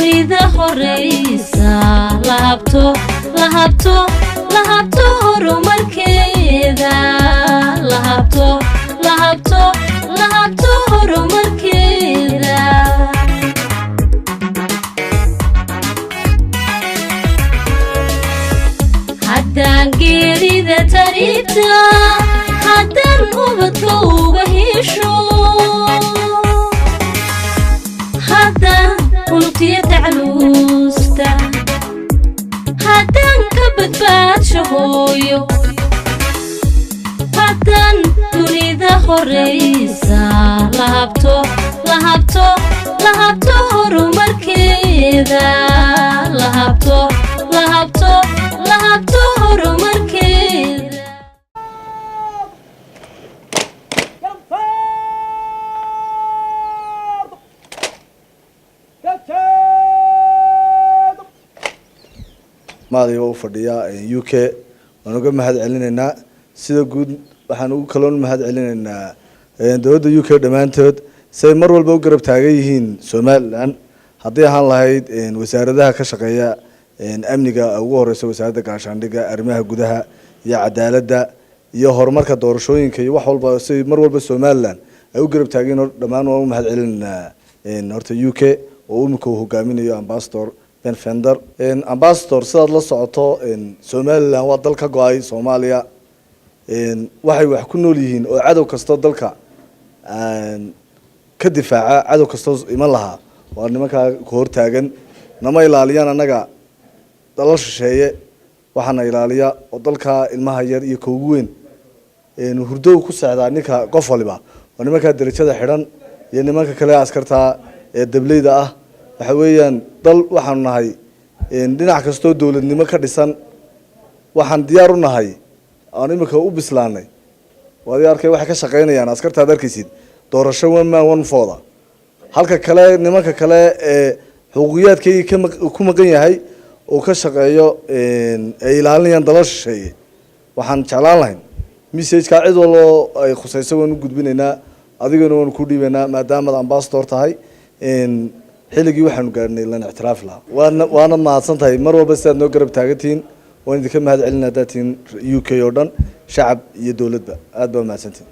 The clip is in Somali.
dunida horeysa lahabto horumarkeeda lahabto horumarkeeda haddaan geerida taribta haddaan ubadka uga hesho haddaan unugtiya tacluusta haddaan ka badbaadsho hooyo haddaan dunida horeysa lahabto horumarkeeda lahabto horumarkeeda maadi oo fadhiya UK waan uga mahad celinaynaa sida guud waxaan ugu kaloon mahad celinaynaa dawladda UK dhamaantood say mar walba u garab taagan yihiin Soomaaliland haddii ahaan lahayd wasaaradaha ka shaqeeya amniga ugu horeysa wasaaradda gaashaandhigga arrimaha gudaha iyo cadaaladda iyo horumarka doorashooyinka iyo wax walba si mar walba Soomaaliland ay u garab taagan dhamaan waan u mahad celinaynaa horta UK oo uu hogaaminayo ambassador Ben Fender ambassador sidaad la socoto Soomaaliland waa dalka go'ay Soomaaliya waxay wax ku nool yihiin oo cadow kasto dalka ka difaaca cadow kasto iman laha waa nimanka ku hor taagan nama ilaaliyaan anaga dalal shisheeye waxaana ilaaliya oo dalka ilmaha yar iyo koogu weyn hurdo ku socda ninka qof waliba oo nimanka darajada xiran iyo nimanka kale askarta ee dableyda ah waxa weeyaan dal waxaan nahay dhinac kasto dawladnimo ka dhisan waxaan diyaar u nahay aan imika u bislaanay waad arkay waxa ka shaqeynayaan askarta darkiisid doorasho one fooda halka kale nimanka kale ee xuquuqiyaadkii ku maqan yahay oo ka shaqeeyo ay ilaalinayaan dalal shisheeye waxaan jeclaan lahayn message-ka cid walba ay khusayso waan u gudbinaynaa adigana waan ku dhiibaynaa maadaama aad ambassador tahay xilligii waxaanu gaarnay lan ictiraaf laha waana mahadsan tahay mar walba sidaad noo garab taagantihiin waan idinka mahad celinaa daatiin UK oo dhan shacab iyo dawladba aad baa mahadsantihiin